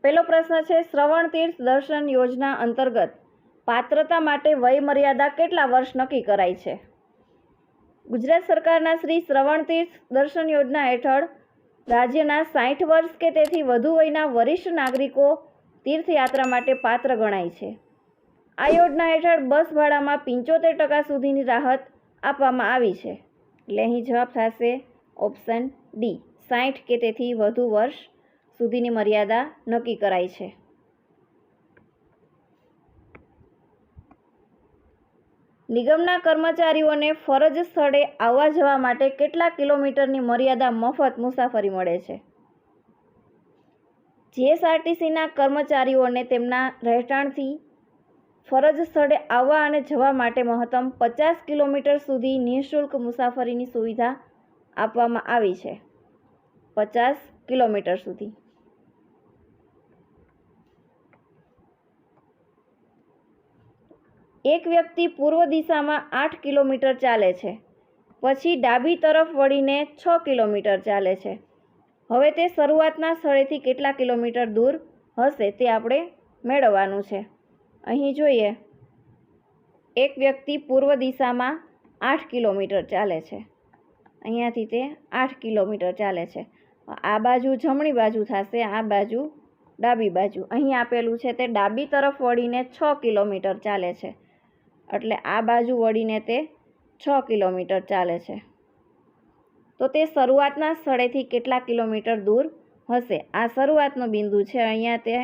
પહેલો પ્રશ્ન છે, શ્રવણ તીર્થ દર્શન યોજના અંતર્ગત પાત્રતા માટે વય મર્યાદા કેટલા વર્ષ નક્કી કરાઈ છે? ગુજરાત સરકારના શ્રી શ્રવણ તીર્થ દર્શન યોજના હેઠળ રાજ્યના 60 વર્ષ કે તેથી વધુ વયના વરિષ્ઠ નાગરિકો તીર્થયાત્રા માટે પાત્ર ગણાય છે. આ યોજના હેઠળ બસ ભાડામાં 75% સુધીની રાહત આપવામાં આવી છે. એટલે અહીં જવાબ થશે ઓપ્શન ડી, 60 કે તેથી વધુ વર્ષ સુધીની મર્યાદા નક્કી કરાઈ છે. નિગમના કર્મચારીઓને ફરજ સ્થળે આવવા જવા માટે કેટલા કિલોમીટરની મર્યાદા મફત મુસાફરી મળે છે? જીએસઆરટીસીના કર્મચારીઓને તેમના રહેઠાણથી ફરજ સ્થળે આવવા અને જવા માટે મહત્તમ 50 કિલોમીટર સુધી નિઃશુલ્ક મુસાફરીની સુવિધા આપવામાં આવી છે. 50 કિલોમીટર સુધી. એક વ્યક્તિ પૂર્વ દિશામાં 8 કિલોમીટર ચાલે છે, પછી ડાબી તરફ વળીને 6 કિલોમીટર ચાલે છે. હવે તે શરૂઆતના સ્થળેથી કેટલા કિલોમીટર દૂર હશે તે આપણે મેળવવાનું છે. અહીં જોઈએ, એક વ્યક્તિ પૂર્વ દિશામાં 8 કિલોમીટર ચાલે છે. અહીંયાથી તે 8 કિલોમીટર ચાલે છે. આ બાજુ જમણી બાજુ થશે, આ બાજુ ડાબી બાજુ. અહીં આપેલું છે તે ડાબી તરફ વળીને 6 કિલોમીટર ચાલે છે, એટલે આ બાજુ વળીને તે 6 કિલોમીટર ચાલે છે. તો તે શરૂઆતના સ્થળેથી કેટલા કિલોમીટર દૂર હશે? આ શરૂઆતનો બિંદુ છે, અહીંયા તે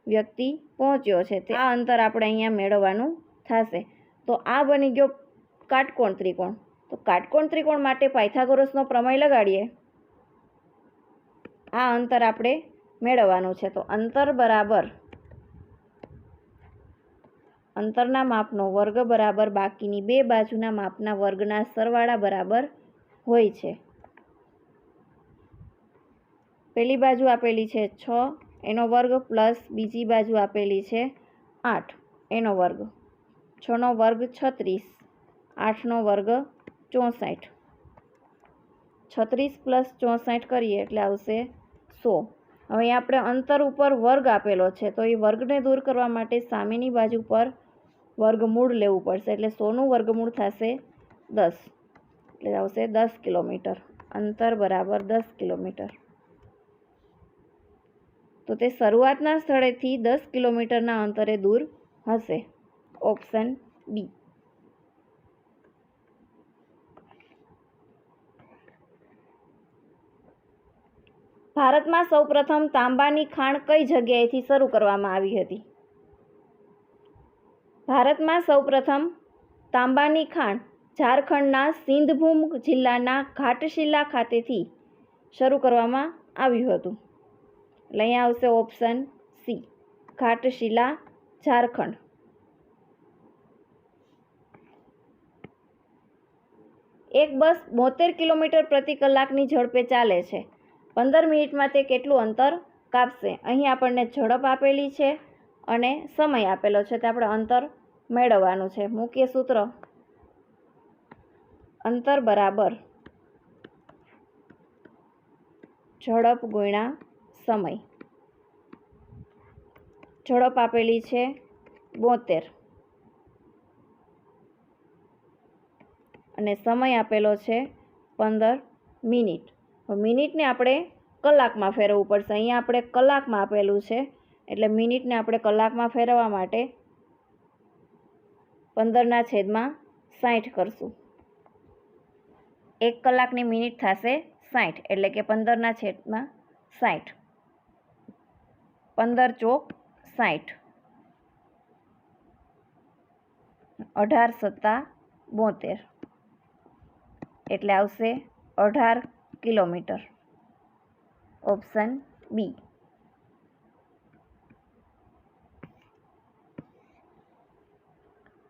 વ્યક્તિ પહોંચ્યો છે, તે આ અંતર આપણે અહીંયા મેળવવાનું થશે. તો આ બની ગયો કાટકોણ ત્રિકોણ. તો કાટકોણ ત્રિકોણ માટે પાયથાગોરસનો પ્રમેય લગાડીએ. આ અંતર આપણે મેળવવાનું છે. તો અંતર બરાબર અંતરના માપનો વર્ગ બરાબર બાકીની બે બાજુના માપના વર્ગના સરવાળા બરાબર હોય છે. પહેલી બાજુ આપેલી છે 6 એનો વર્ગ પ્લસ બીજી બાજુ આપેલી છે 8 એનો વર્ગ. 6નો વર્ગ 36, 8નો વર્ગ 64. 36 પ્લસ 64 કરીએ એટલે આવશે 100. હવે આપણે અંતર ઉપર વર્ગ આપેલો છે, તો એ વર્ગને દૂર કરવા માટે સામેની બાજુ પર વર્ગમૂળ લેવું પડશે. એટલે 100નું વર્ગમૂળ થશે 10, એટલે આવશે 10 કિલોમીટર. અંતર બરાબર 10 કિલોમીટર. તો તે શરૂઆતના સ્થળેથી 10 કિલોમીટરના અંતરે દૂર હશે. Option B. ભારતમાં સૌપ્રથમ તાંબાની ખાણ કઈ જગ્યાએથી શરૂ કરવામાં આવી હતી? ભારતમાં સૌપ્રથમ તાંબાની ખાણ ઝારખંડના સિંધભૂમ જિલ્લાના ઘાટશિલા ખાતેથી શરૂ કરવામાં આવ્યું હતું. એટલે અહીંયા આવશે ઓપ્શન સી, ઘાટશિલા, ઝારખંડ. એક બસ 72 કિલોમીટર પ્રતિ કલાકની ઝડપે ચાલે છે. 15 મિનિટમાં તે કેટલું અંતર કાપશે? અહીં આપણને ઝડપ આપેલી છે અને સમય આપેલો છે, તે આપણે અંતર મેળવવાનું છે. મૂકીએ સૂત્ર. અંતર બરાબર ઝડપ ગુણ્યા સમય. ઝડપ આપેલી છે 72 અને સમય આપેલો છે 15 મિનિટ. મિનિટને આપણે કલાકમાં ફેરવવું પડશે. અહીંયા આપણે કલાકમાં આપેલું છે, એટલે મિનિટને આપણે કલાકમાં ફેરવવા માટે 15/60 કરશું. 1 કલાકની મિનિટ થશે 60, એટલે કે 15/60. 15 ચોક 60, 18 સત્તા 72, એટલે આવશે 18 કિલોમીટર. Option B.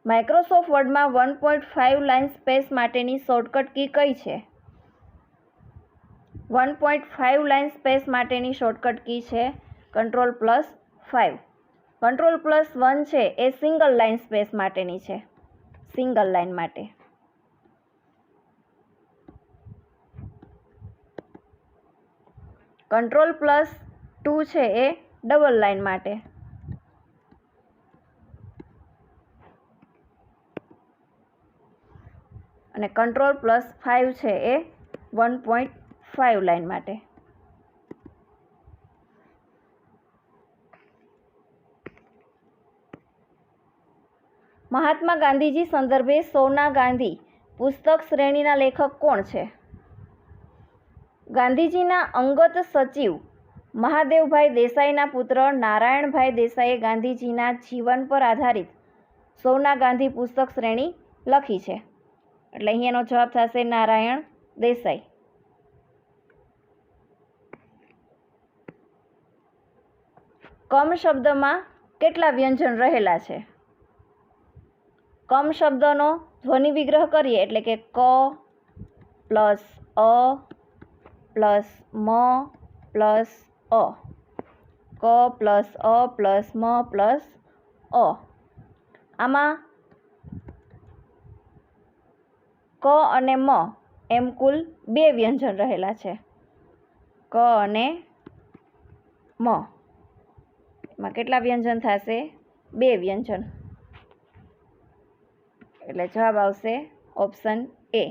માઇક્રોસોફ્ટ વર્ડમાં 1.5 લાઇન સ્પેસ માટેની શોર્ટકટ કી કઈ છે? 1.5 લાઇન સ્પેસ માટેની શોર્ટકટ કી છે Ctrl+5. Ctrl+1 છે એ સિંગલ લાઇન સ્પેસ માટેની છે, સિંગલ લાઇન માટે. Ctrl+2 છે એ ડબલ લાઇન માટે. અને કંટ્રોલ +5 છે એ 1.5 લાઇન માટે. મહાત્મા ગાંધીજી સંદર્ભે સૌના ગાંધી પુસ્તક શ્રેણીના લેખક કોણ છે? ગાંધીજીના અંગત સચિવ મહાદેવભાઈ દેસાઈના પુત્ર નારાયણભાઈ દેસાઈએ ગાંધીજીના જીવન પર આધારિત સૌના ગાંધી પુસ્તક શ્રેણી લખી છે. એટલે અહીંયાનો જવાબ થશે નારાયણ દેસાઈ. કમ શબ્દમાં કેટલા વ્યંજન રહેલા છે? કમ શબ્દનો ધ્વનિ વિગ્રહ કરીએ એટલે કે ક પ્લસ અ પ્લસ મ પ્લસ અ, ક પ્લસ અ પ્લસ મ પ્લસ અ. આમાં ક અને મ એમ કુલ 2 વ્યંજન રહેલા છે. ક અને મ એમાં કેટલા વ્યંજન થશે? 2 વ્યંજન. એટલે જવાબ આવશે ઓપ્શન એ.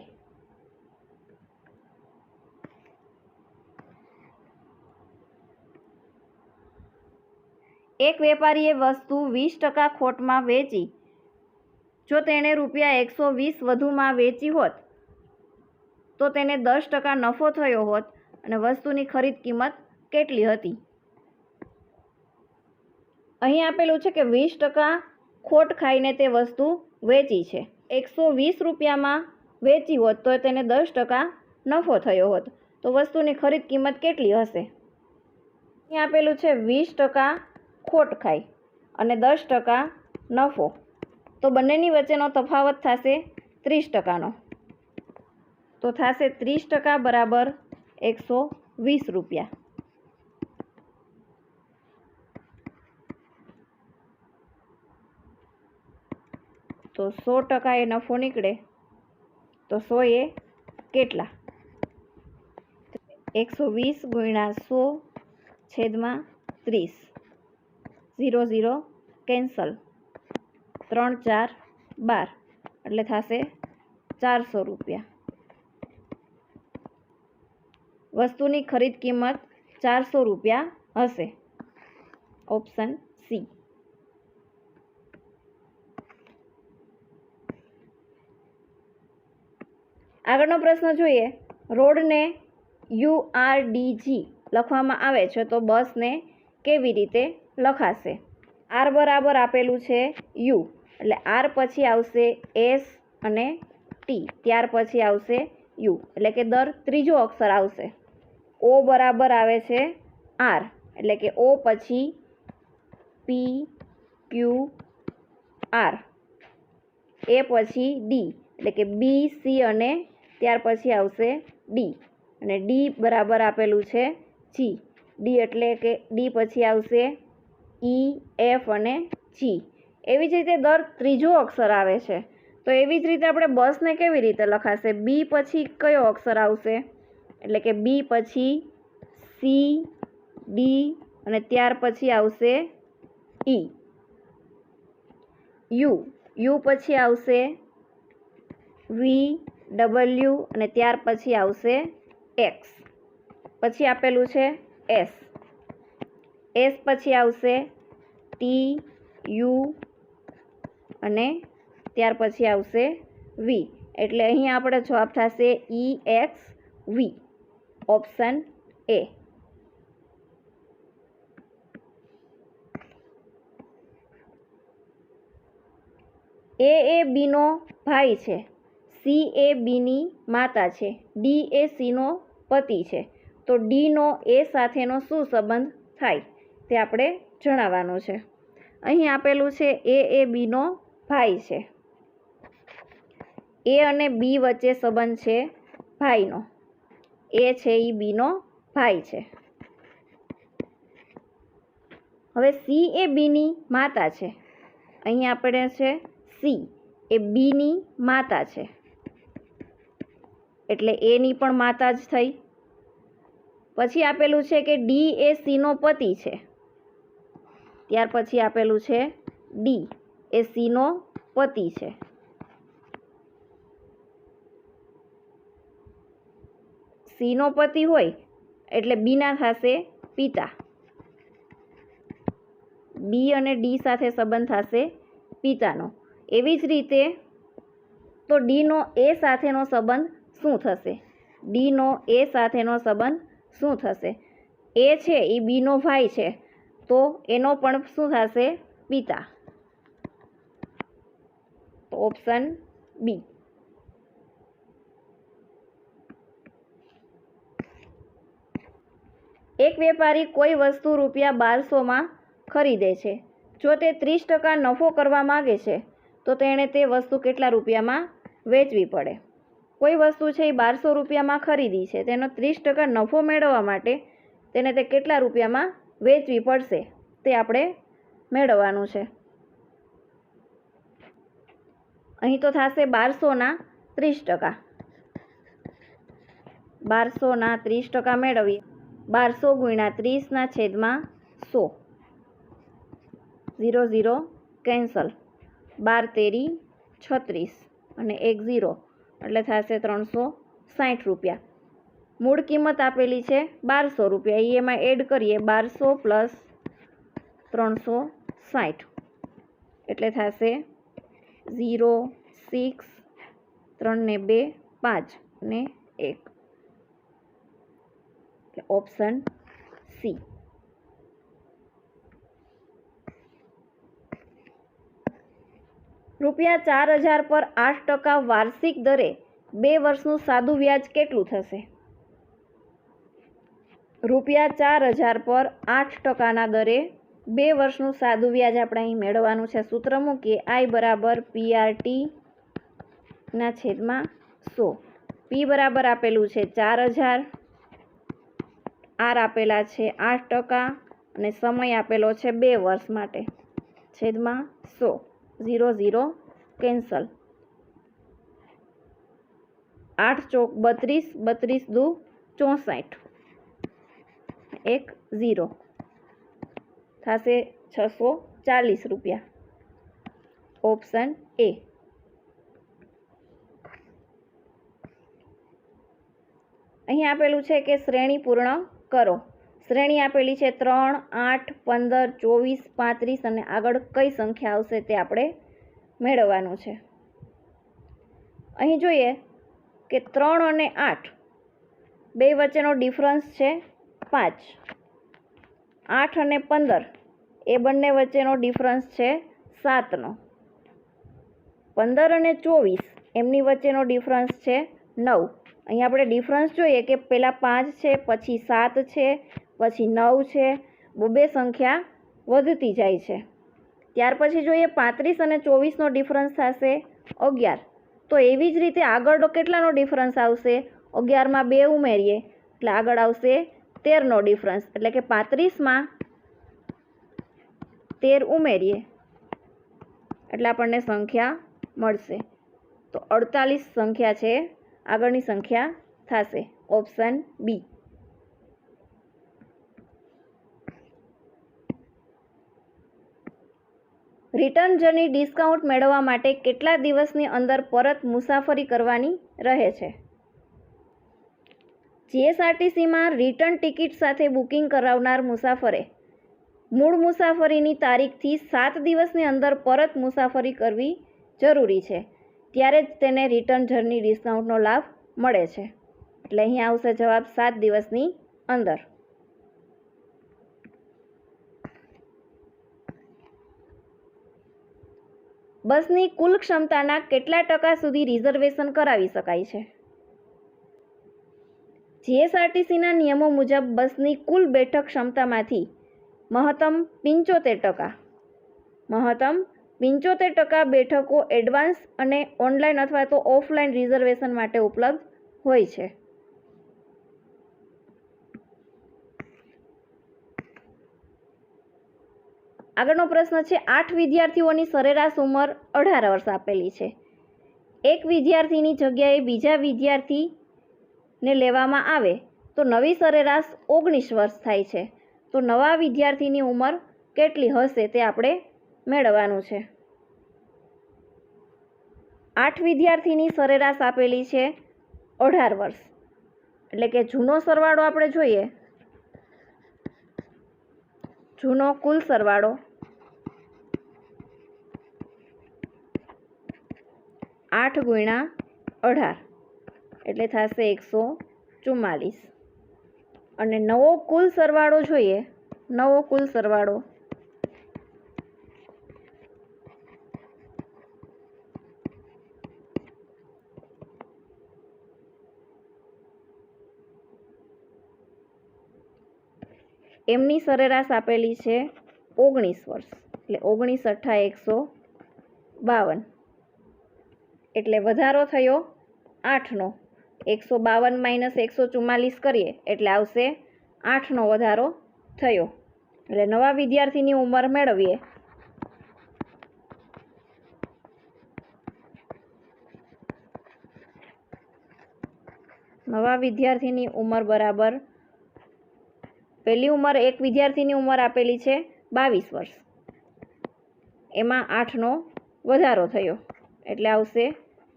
એક વેપારીએ વસ્તુ 20% ખોટમાં વેચી. જો તેણે ₹120 વધુમાં વેચી હોત તો તેને 10% નફો થયો હોત અને વસ્તુની ખરીદ કિંમત કેટલી હતી? અહીં આપેલું છે કે 20% ખોટ ખાઈને તે વસ્તુ વેચી છે. 120 રૂપિયામાં વેચી હોત તો તેને 10% નફો થયો હોત તો વસ્તુની ખરીદ કિંમત કેટલી હશે? અહીં આપેલું છે 20% ખોટ ખાઈ અને 10% નફો, તો બંનેની વચ્ચેનો તફાવત થશે 30%નો. તો થશે 30% બરાબર 120 રૂપિયા. તો 100% એ નફો નીકળે તો 100 એ કેટલા? 120 ગુણ્યા 100 / 30. 0 0 કેન્સલ. 3 4 12 એટલે થશે 400 રૂપિયા. વસ્તુની ખરીદ કિંમત 400 રૂપિયા હશે. Option C. આગળનો પ્રશ્ન જોઈએ. રોડને URDG લખવામાં આવે છે તો બસને કેવી રીતે લખાશે? R બરાબર આપેલું છે U, એટલે R પછી આવશે S અને T, ત્યાર પછી આવશે U, એટલે કે દર ત્રીજો અક્ષર આવશે. O બરાબર આવે છે R, એટલે કે O પછી P Q R, A પછી D, એટલે કે B C અને ત્યાર પછી આવશે D, અને D બરાબર આપેલું છે G, D એટલે કે D પછી આવશે E F અને G. એવી જ રીતે દર ત્રીજો અક્ષર આવે છે તો એવી જ રીતે આપણે બસને કેવી રીતે લખાશે? B પછી કયો અક્ષર આવશે? એટલે કે B પછી C D અને ત્યાર પછી આવશે E. U પછી આવશે V W અને ત્યાર પછી આવશે X, પછી આપેલું છે S. S પછી આવશે T U અને ત્યાર પછી આવશે V, એટલે અહીં આપણે જવાબ થશે EXV. Option A. A A B નો ભાઈ છે, C એ B ની માતા છે, D એ C નો પતિ છે, તો D નો A સાથેનો શું સંબંધ થાય તે આપણે જણાવવાનું છે. અહીં આપેલું છે A એ B નો ભાઈ છે. A અને B વચ્ચે સંબંધ છે ભાઈનો. A છે એ B નો ભાઈ છે. હવે C એ B ની માતા છે. અહીં આપણે છે C એ B ની માતા છે, એટલે A ની પણ માતા જ થઈ. પછી આપેલું છે કે D એ C નો પતિ છે, ત્યાર પછી આપેલું છે ડી, એ સીનો પતિ છે. સીનો પતિ હોય એટલે બીના થશે પિતા. બી અને ડી સાથે સંબંધ થશે પિતાનો. એવી જ રીતે તો ડીનો એ સાથેનો સંબંધ શું થશે? ડીનો એ સાથેનો સંબંધ શું થશે? એ છે એ બીનો ભાઈ છે, તો એનો પણ શું થશે? પિતા. તો ઓપ્શન બી. એક વેપારી કોઈ વસ્તુ ₹1200 ખરીદે છે. જો તે 30% નફો કરવા માગે છે તો તેણે તે વસ્તુ કેટલા રૂપિયામાં વેચવી પડે? કોઈ વસ્તુ છે એ ₹1200 ખરીદી છે, તેનો 30% નફો મેળવવા માટે તેને તે કેટલા રૂપિયામાં વેચવી પડશે તે આપણે મેળવવાનું છે. અહીં તો થશે 1200ના 30%. 1200ના 30% મેળવીએ. 1200 × 30/100. 0 0 કેન્સલ. 12 તેરી 36 અને 1 0 એટલે થશે ₹360. મૂળ કિંમત આપેલી છે ₹1200. એમાં એડ કરીએ 1200 + 360 એટલે થશે 0 6 3 ને 2 5 ને 1. Option C. ₹4000 પર 8% વાર્ષિક દરે 2 વર્ષનું સાદું વ્યાજ કેટલું થશે? ₹4000 પર 8%ના દરે 2 વર્ષનું સાદું વ્યાજ આપણે અહીં મેળવવાનું છે. સૂત્ર મૂકીએ I = PRT/100. P બરાબર આપેલું છે 4000, R આપેલા છે 8% અને સમય આપેલો છે 2 વર્ષ માટે છેદમાં 100. 0 0 કેન્સલ. 8 ચોક 32, 32 દુ 64, 1 0 થશે ₹640. Option A. અહીં આપેલું છે કે શ્રેણી પૂર્ણ કરો. શ્રેણી આપેલી છે 3, 8, 15, 24, 35 અને આગળ કઈ સંખ્યા આવશે તે આપણે મેળવવાનું છે. અહીં જોઈએ કે 3 અને 8 બે વચ્ચેનો ડિફરન્સ છે 5. 8 અને 15 એ બંને વચ્ચેનો ડિફરન્સ છે 7નો. 15 અને 24 એમની વચ્ચેનો ડિફરન્સ છે 9. અહીં આપણે ડિફરન્સ જોઈએ કે પહેલાં 5 છે, પછી 7 છે, પછી 9 છે. બે સંખ્યા વધતી જાય છે. ત્યાર પછી જોઈએ 35 અને 24નો ડિફરન્સ થશે 11. તો એવી જ રીતે આગળ કેટલાનો ડિફરન્સ આવશે? 11માં 2 ઉમેરીએ એટલે આગળ આવશે 13નો ડિફરન્સ. એટલે કે 35માં 13 ઉમેરીએ એટલે આપણને સંખ્યા મળશે. તો 48 સંખ્યા છે આગળની સંખ્યા થશે. Option B. Return journey discount મેળવવા માટે કેટલા દિવસની અંદર પરત મુસાફરી કરવાની રહે છે? જીએસઆરટીસીમાં રિટર્ન ટિકિટ સાથે બુકિંગ કરાવનાર મુસાફરે મૂળ મુસાફરીની તારીખથી 7 દિવસની અંદર પરત મુસાફરી કરવી જરૂરી છે. ત્યારે જ તેને રિટર્ન જર્ની ડિસ્કાઉન્ટનો લાભ મળે છે. એટલે અહીં આવશે જવાબ 7 દિવસની અંદર. બસની કુલ ક્ષમતાના કેટલા ટકા સુધી રિઝર્વેશન કરાવી શકાય છે? જીએસઆરટીસીના નિયમો મુજબ બસની કુલ બેઠક ક્ષમતામાંથી મહત્તમ 75% બેઠકો એડવાન્સ અને ઓનલાઈન અથવા તો ઓફલાઈન રિઝર્વેશન માટે ઉપલબ્ધ હોય છે. આગળનો પ્રશ્ન છે 8 વિદ્યાર્થીઓની સરેરાશ ઉંમર 18 વર્ષ આપેલી છે. એક વિદ્યાર્થીની જગ્યાએ બીજા વિદ્યાર્થીને લેવામાં આવે તો નવી સરેરાશ 19 વર્ષ થાય છે. તો નવા વિદ્યાર્થીની ઉંમર કેટલી હશે તે આપણે મેળવવાનું છે. 8 વિદ્યાર્થીની સરેરાશ આપેલી છે 18 વર્ષ. એટલે કે જૂનો સરવાળો આપણે જોઈએ, જૂનો કુલ સરવાળો 8 ગુણ્યા 18 એટલે થશે 144. અને નવો કુલ સરવાળો જોઈએ, નવો કુલ સરવાળો એમની સરેરાશ આપેલી છે 19 વર્ષ. એટલે 19 × 8 = 152. એટલે વધારો થયો 8નો. 152 - 144 કરીએ એટલે આવશે 8નો વધારો થયો. એટલે નવા વિદ્યાર્થીની ઉંમર મેળવીએ. નવા વિદ્યાર્થીની ઉંમર બરાબર પહેલી ઉંમર એક વિદ્યાર્થીની ઉંમર આપેલી છે 22 વર્ષ. એમાં 8નો વધારો થયો એટલે આવશે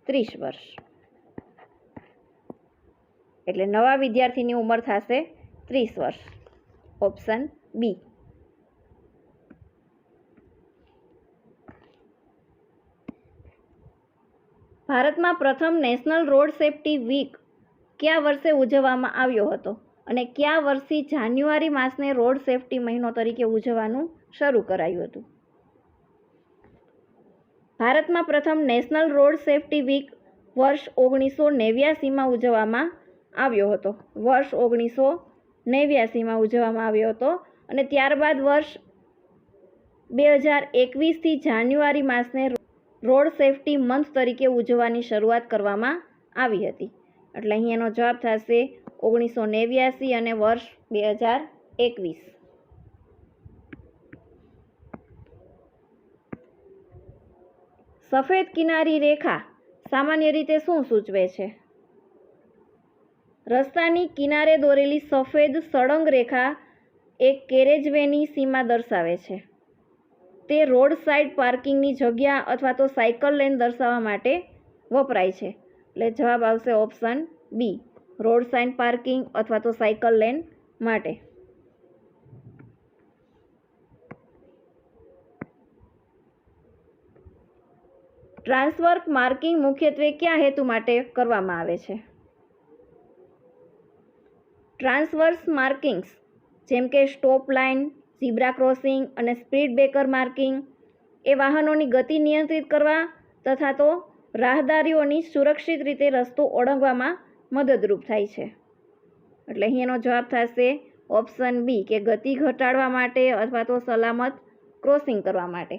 30 વર્ષ. એટલે નવા વિદ્યાર્થીની ઉંમર થશે 30 વર્ષ. Option B. ભારતમાં પ્રથમ નેશનલ રોડ સેફ્ટી વીક કયા વર્ષે ઉજવવામાં આવ્યો હતો અને કયા વર્ષથી જાન્યુઆરી માસને રોડ સેફ્ટી મહિનો તરીકે ઉજવવાનું શરૂ કરાયું હતું? ભારતમાં પ્રથમ નેશનલ રોડ સેફ્ટી વીક વર્ષ 1989માં ઉજવવામાં આવ્યો હતો. વર્ષ 1989માં ઉજવવામાં આવ્યો હતો અને ત્યારબાદ વર્ષ 2021થી જાન્યુઆરી માસને રોડ સેફ્ટી મંથ તરીકે ઉજવવાની શરૂઆત કરવામાં આવી હતી. એટલે અહીં એનો જવાબ થશે 1989 અને વર્ષ 2021. સફેદ કિનારી રેખા સામાન્ય રીતે શું સૂચવે છે? રસ્તાની કિનારે દોરેલી સફેદ સળંગ રેખા એક કેરેજવેની સીમા દર્શાવે છે. તે રોડ સાઇડ પાર્કિંગની જગ્યા અથવા તો સાયકલ લેન દર્શાવવા માટે વપરાય છે. એટલે જવાબ આવશે option B, road side parking અથવા તો સાયકલ લેન માટે. ટ્રાન્સવર્ક માર્કિંગ મુખ્યત્વે કયા હેતુ માટે કરવામાં આવે છે? ટ્રાન્સવર્સ માર્કિંગ્સ જેમ કે સ્ટોપ લાઇન, ઝીબ્રા ક્રોસિંગ અને સ્પીડ બ્રેકર માર્કિંગ એ વાહનોની ગતિ નિયંત્રિત કરવા તથા તો રાહદારીઓની સુરક્ષિત રીતે રસ્તો ઓળંગવામાં મદદરૂપ થાય છે. એટલે અહીં એનો જવાબ થશે ઓપ્શન બી કે ગતિ ઘટાડવા માટે અથવા તો સલામત ક્રોસિંગ કરવા માટે.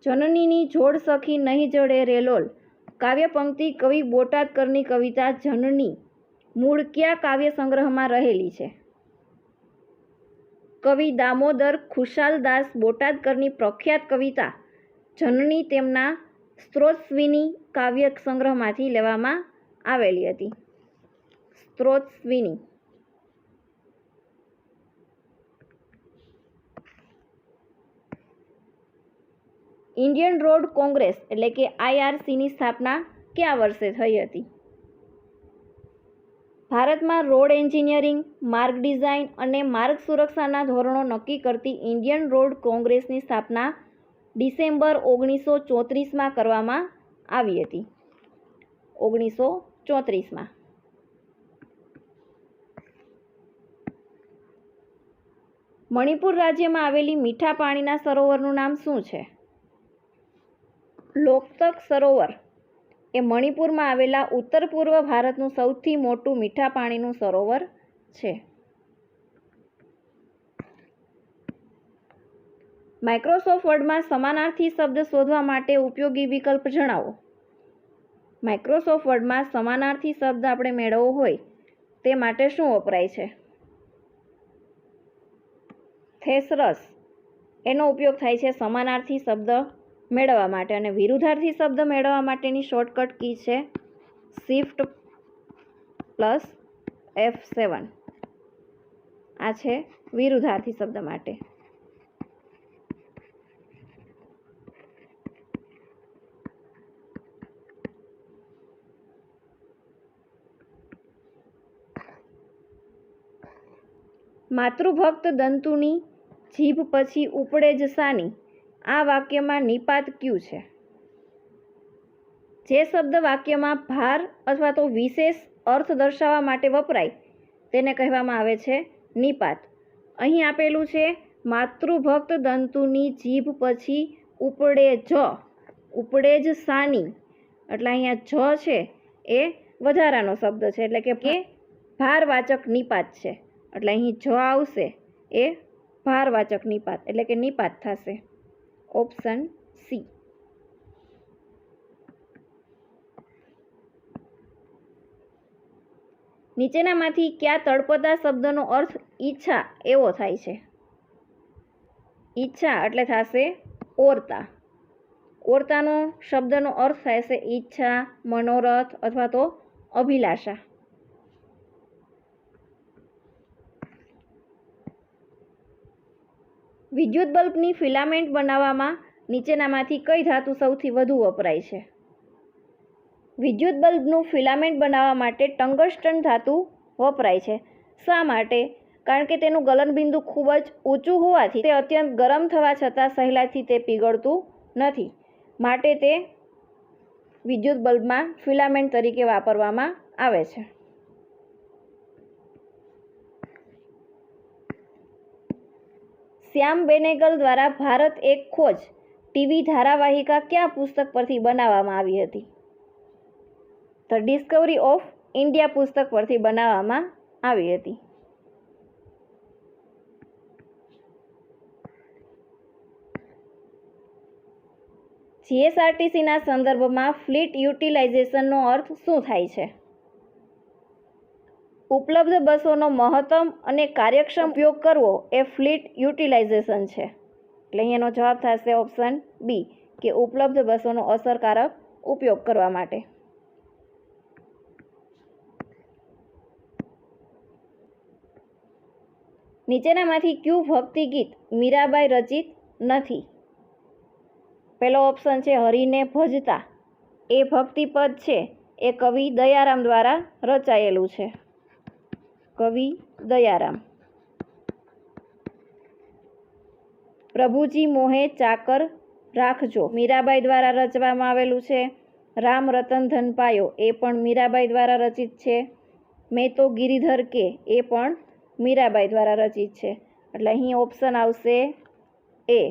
જનનીની જોડ સખી નહીં જડે રેલોલ કાવ્ય પંક્તિ કવિ બોટાદકરની કવિતા જનની મૂળ કયા કાવ્ય સંગ્રહમાં રહેલી છે? કવિ દામોદર ખુશાલદાસ બોટાદકરની પ્રખ્યાત કવિતા જનની તેમના સ્ત્રોતસ્વિની કાવ્ય સંગ્રહમાંથી લેવામાં આવેલી હતી. સ્ત્રોતસ્વિની. ઇન્ડિયન રોડ કોંગ્રેસ એટલે કે IRCની સ્થાપના કયા વર્ષે થઈ હતી? ભારતમાં રોડ એન્જિનિયરિંગ, માર્ગ ડિઝાઇન અને માર્ગ સુરક્ષાના ધોરણો નક્કી કરતી ઇન્ડિયન રોડ કોંગ્રેસની સ્થાપના ડિસેમ્બર 1934માં કરવામાં આવી હતી. 1934માં. મણિપુર રાજ્યમાં આવેલી મીઠા પાણીના સરોવરનું નામ શું છે? લોકતક સરોવર એ મણિપુરમાં આવેલા ઉત્તર પૂર્વ ભારતનું સૌથી મોટું મીઠા પાણીનું સરોવર છે. માઇક્રોસોફ્ટ વર્ડમાં સમાનાર્થી શબ્દ શોધવા માટે ઉપયોગી વિકલ્પ જણાવો. માઇક્રોસોફ્ટ વર્ડમાં સમાનાર્થી શબ્દ આપણે મેળવવો હોય તે માટે શું વપરાય છે? થેસરસ એનો ઉપયોગ થાય છે સમાનાર્થી શબ્દ મેળવવા માટે અને વિરુદ્ધાર્થી શબ્દ મેળવવા માટેની શોર્ટકટ કી છે Shift++. F7 આ છે વિરુદ્ધાર્થી શબ્દ માટે. માતૃભક્ત દંતુની જીભ પછી ઉપડે જ સાની. આ વાક્યમાં નિપાત ક્યુ છે? જે શબ્દ વાક્યમાં ભાર અથવા તો વિશેષ અર્થ દર્શાવવા માટે વપરાય તેને કહેવામાં આવે છે નિપાત. અહીં આપેલું છે માતૃભક્ત દંતુની જીભ પછી ઉપડે જ સાની, એટલે અહીંયા જ છે એ વધારાનો શબ્દ છે, એટલે કે ભારવાચક નિપાત છે. એટલે અહીં જ આવશે એ ભારવાચક નિપાત, એટલે કે નિપાત થશે. Option C. નીચેનામાંથી કયા તળપદા શબ્દનો અર્થ ઈચ્છા એવો થાય છે? ઈચ્છા એટલે થશે ઓરતા. ઓરતાનો શબ્દનો અર્થ થાય છે ઈચ્છા, મનોરથ અથવા તો અભિલાષા. વિદ્યુત બલ્બની ફિલામેન્ટ બનાવવામાં નીચેનામાંથી કઈ ધાતુ સૌથી વધુ વપરાય છે? વિદ્યુત બલ્બનું ફિલામેન્ટ બનાવવા માટે ટંગસ્ટન ધાતુ વપરાય છે. શા માટે? કારણ કે તેનું ગલનબિંદુ ખૂબ જ ઊંચું હોવાથી તે અત્યંત ગરમ થવા છતાં સહેલાઈથી તે પીગળતું નથી, માટે તે વિદ્યુત બલ્બમાં ફિલામેન્ટ તરીકે વાપરવામાં આવે છે. શ્યામ બેનેગલ દ્વારા ભારત એક ખોજ ટીવી ધારાવાહિકા કયા પુસ્તક પરથી બનાવવામાં આવી હતી? ધ ડિસ્કવરી ઓફ ઇન્ડિયા પુસ્તક પરથી બનાવવામાં આવી હતી. જીએસઆરટીસીના સંદર્ભમાં ફ્લીટ યુટિલાઇઝેશનનો અર્થ શું થાય છે? ઉપલબ્ધ બસોનો મહત્તમ અને કાર્યક્ષમ ઉપયોગ કરવો એ ફ્લીટ યુટિલાઇઝેશન છે. એટલે અહીંયાનો જવાબ થશે ઓપ્શન બી કે ઉપલબ્ધ બસોનો અસરકારક ઉપયોગ કરવા માટે. નીચેનામાંથી કયું ભક્તિ ગીત મીરાબાઈ રચિત નથી? પહેલો ઓપ્શન છે હરિને ભજતા. એ ભક્તિપદ છે એ કવિ દયારામ દ્વારા રચાયેલું છે. કવિ દયારામ. પ્રભુજી મોહે ચાકર રાખજો મીરાબાઈ દ્વારા રચવામાં આવેલું છે. રામ રતન ધન પાયો એ પણ મીરાબાઈ દ્વારા રચિત છે. મેં તો ગિરિધર કે એ પણ મીરાબાઈ દ્વારા રચિત છે. એટલે અહીં ઓપ્શન આવશે એ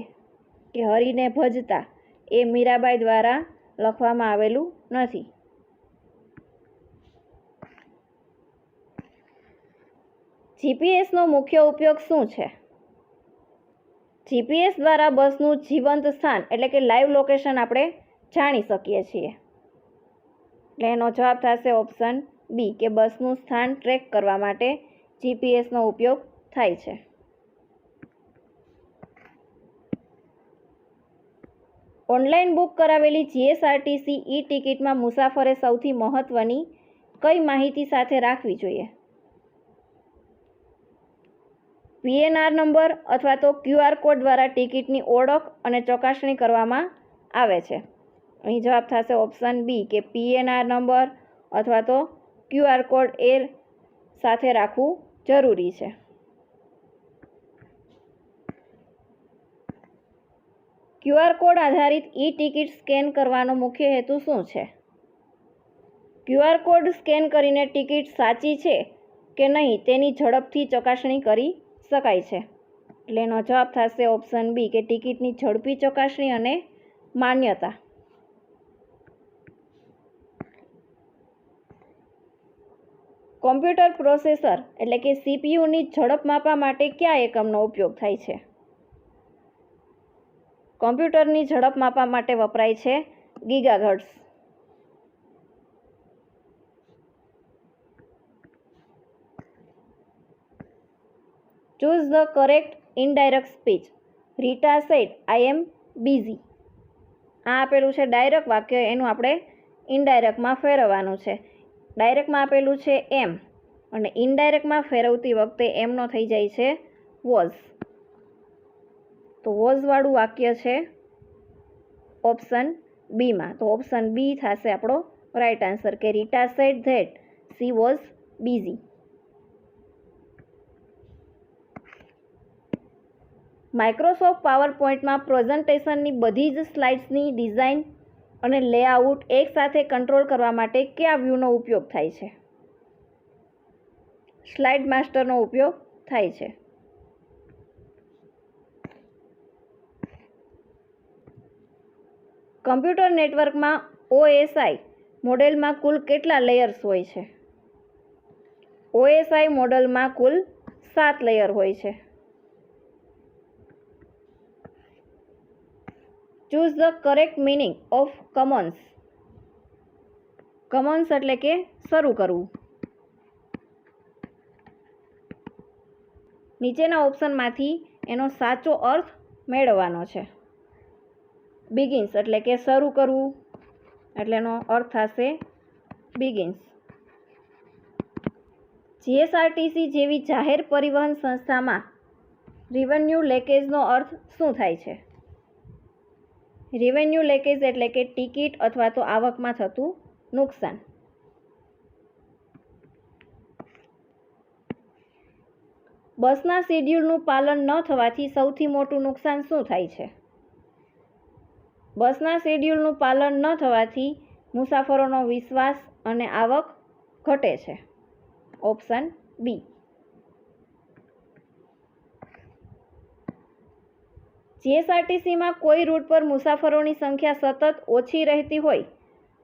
કે હરિને ભજતા એ મીરાબાઈ દ્વારા લખવામાં આવેલું નથી. જીપીએસનો મુખ્ય ઉપયોગ શું છે? જીપીએસ દ્વારા બસનું જીવંત સ્થાન એટલે કે લાઈવ લોકેશન આપણે જાણી શકીએ છીએ. એટલે એનો જવાબ થશે ઓપ્શન બી કે બસનું સ્થાન ટ્રેક કરવા માટે જીપીએસનો ઉપયોગ થાય છે. ઓનલાઈન બુક કરાવેલી જીએસઆરટીસી ઈ ટિકિટમાં મુસાફરે સૌથી મહત્વની કઈ માહિતી સાથે રાખવી જોઈએ? પીએનઆર નંબર અથવા તો ક્યુઆર કોડ દ્વારા ટિકિટની ઓળખ અને ચકાસણી કરવામાં આવે છે. અહીં જવાબ થશે ઓપ્શન બી કે પીએનઆર નંબર અથવા તો ક્યુઆર કોડ એ સાથે રાખવું જરૂરી છે. ક્યુઆર કોડ આધારિત ઈ ટિકિટ સ્કેન કરવાનો મુખ્ય હેતુ શું છે? ક્યુઆર કોડ સ્કેન કરીને ટિકિટ સાચી છે કે નહીં તેની ઝડપથી ચકાસણી કરી શકાય છે. એટલે એનો જવાબ થશે ઓપ્શન બી કે ટિકિટની ઝડપી ચકાસણી અને માન્યતા. કોમ્પ્યુટર પ્રોસેસર એટલે કે સીપીયુની ઝડપ માપવા માટે કયા એકમનો ઉપયોગ થાય છે? કોમ્પ્યુટરની ઝડપ માપવા માટે વપરાય છે gigahertz. Choose the correct indirect speech. Rita said I am busy. આ આપેલું છે ડાયરેક્ટ વાક્ય, એનું આપણે ઇનડાયરેક્ટમાં ફેરવવાનું છે. ડાયરેક્ટમાં આપેલું છે એમ અને ઇનડાયરેક્ટમાં ફેરવતી વખતે એમનો થઈ જાય છે વોઝ. તો વોઝવાળું વાક્ય છે ઓપ્શન બીમાં. તો ઓપ્શન બી થશે આપણો રાઈટ આન્સર કે Rita said that she was busy. Microsoft power પોઈન્ટમાં પ્રેઝન્ટેશનની બધી જ સ્લાઇડ્સની ડિઝાઇન અને લેઆઉટ એકસાથે કંટ્રોલ કરવા માટે કયા વ્યૂનો ઉપયોગ થાય છે? સ્લાઇડ માસ્ટરનો ઉપયોગ થાય છે. કમ્પ્યુટર નેટવર્કમાં OSI મોડેલમાં કુલ કેટલા લેયર્સ હોય છે? OSI મોડેલમાં કુલ 7 લેયર હોય છે. Choose the correct meaning of commence. Commence એટલે કે શરૂ કરવું. નીચેના ઓપ્શનમાંથી એનો સાચો અર્થ મેળવવાનો છે. બિગિન્સ એટલે કે શરૂ કરવું, એટલે એનો અર્થ થશે બિગિન્સ. GSRTC જેવી જાહેર પરિવહન સંસ્થામાં રેવન્યુ લેકેજનો અર્થ શું થાય છે? રેવન્યુ લેકેજ એટલે કે ટિકિટ અથવા તો આવકમાં થતું નુકસાન. બસના શેડ્યુલનું પાલન ન થવાથી સૌથી મોટું નુકસાન શું થાય છે? બસના શેડ્યુલનું પાલન ન થવાથી મુસાફરોનો વિશ્વાસ અને આવક ઘટે છે. Option B. GSRTCમાં કોઈ રૂટ પર મુસાફરોની સંખ્યા સતત ઓછી રહેતી હોય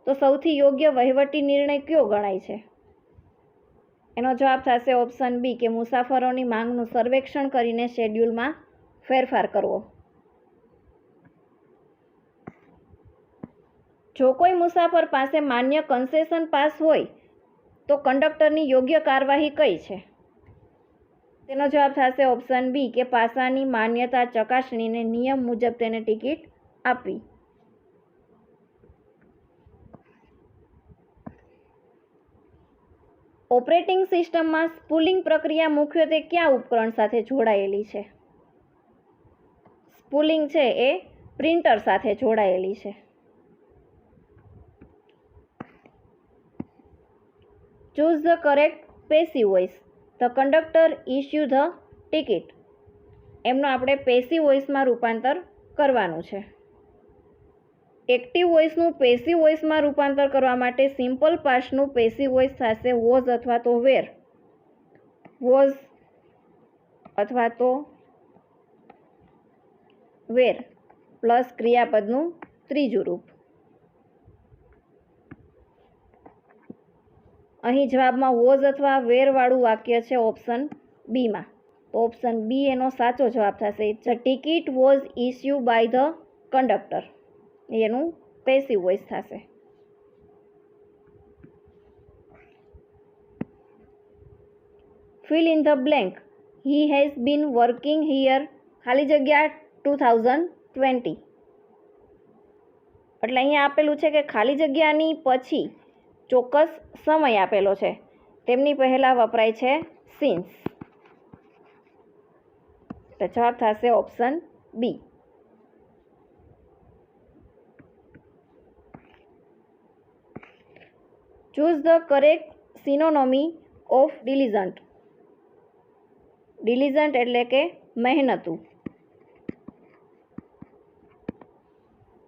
તો સૌથી યોગ્ય વહીવટી નિર્ણય કયો ગણાય છે? એનો જવાબ થશે ઓપ્શન બી કે મુસાફરોની માંગનું સર્વેક્ષણ કરીને શેડ્યુલમાં ફેરફાર કરવો. જો કોઈ મુસાફર પાસે માન્ય કન્સેશન પાસ હોય તો કંડક્ટરની યોગ્ય કાર્યવાહી કઈ છે? તેનો જવાબ થશે ઓપ્શન બી કે પાસાની માન્યતા ચકાસણીને નિયમ મુજબ તેને ટિકિટ આપવી. ઓપરેટિંગ સિસ્ટમમાં સ્પૂલિંગ પ્રક્રિયા મુખ્યત્વે કયા ઉપકરણ સાથે જોડાયેલી છે? સ્પૂલિંગ છે એ પ્રિન્ટર સાથે જોડાયેલી છે. Choose the correct passive voice. The conductor issue the ticket. એમનો આપણે પેસિવ વોઇસમાં રૂપાંતર કરવાનું છે. એક્ટિવ વોઇસનું પેસિવ વોઇસમાં રૂપાંતર કરવા માટે સિમ્પલ પાસ્ટનું પેસિવ વોઇસ થશે વોઝ અથવા તો વેર. વોઝ અથવા તો વેર પ્લસ ક્રિયાપદનું ત્રીજું રૂપ. અહીં જવાબમાં વોઝ અથવા વેરવાળું વાક્ય છે ઓપ્શન બીમાં. તો ઓપ્શન બી એનો સાચો જવાબ થશે. The ticket was issued by the conductor. એનું પેસિવ વોઇસ થશે. Fill in the blank. He has been working here ખાલી જગ્યા 2020. એટલે અહીંયા આપેલું છે કે ખાલી જગ્યાની પછી ચોક્કસ સમય આપેલો છે. તેમની પહેલાં વપરાય છે સિન્સ. તો જવાબ થશે option B. Choose the correct synonym of diligent. Diligent એટલે કે મહેનતું.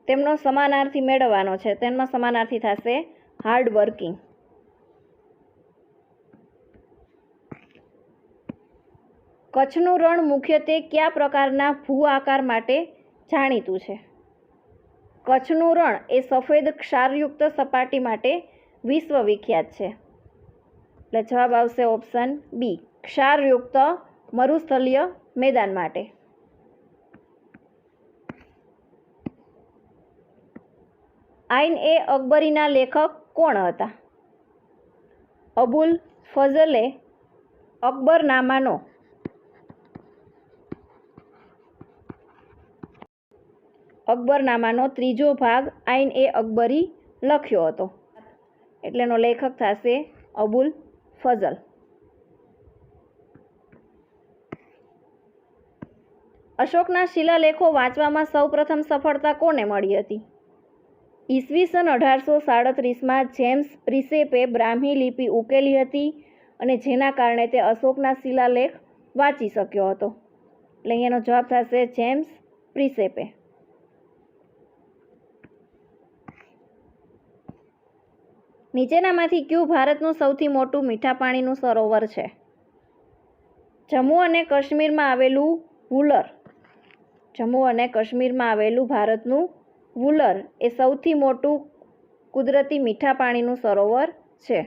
તેમનો સમાનાર્થી મેળવવાનો છે. તેમાં સમાનાર્થી થશે હાર્ડ વર્કિંગ. કચ્છનું રણ મુખ્યત્વે કયા પ્રકારના ભૂ આકાર માટે જાણીતું છે? કચ્છનું રણ એ સફેદ ક્ષારયુક્ત સપાટી માટે વિશ્વ વિખ્યાત છે. એટલે જવાબ આવશે ઓપ્શન બી ક્ષારયુક્ત મરુસ્થલીય મેદાન માટે. આઈન એ અકબરીના લેખક કોણ હતા? અબુલ ફઝલે અકબરનામાનો ત્રીજો ભાગ આઈન એ અકબરી લખ્યો હતો. એટલે એનો લેખક થશે અબુલ ફઝલ. અશોકના શિલાલેખો વાંચવામાં સૌપ્રથમ સફળતા કોને મળી હતી? ઈસવીસન 1837માં જેમ્સ પ્રિસેપે બ્રાહ્મી લિપિ ઉકેલી હતી અને જેના કારણે તે અશોકના શિલાલેખ વાંચી શક્યો હતો. એટલે અહીંયાનો જવાબ થશે જેમ્સ પ્રિસેપે. નીચેનામાંથી કયું ભારતનું સૌથી મોટું મીઠા પાણીનું સરોવર છે? જમ્મુ અને કાશ્મીરમાં આવેલું વુલર. જમ્મુ અને કાશ્મીરમાં આવેલું ભારતનું વુલર એ સૌથી મોટું કુદરતી મીઠા પાણીનું સરોવર છે.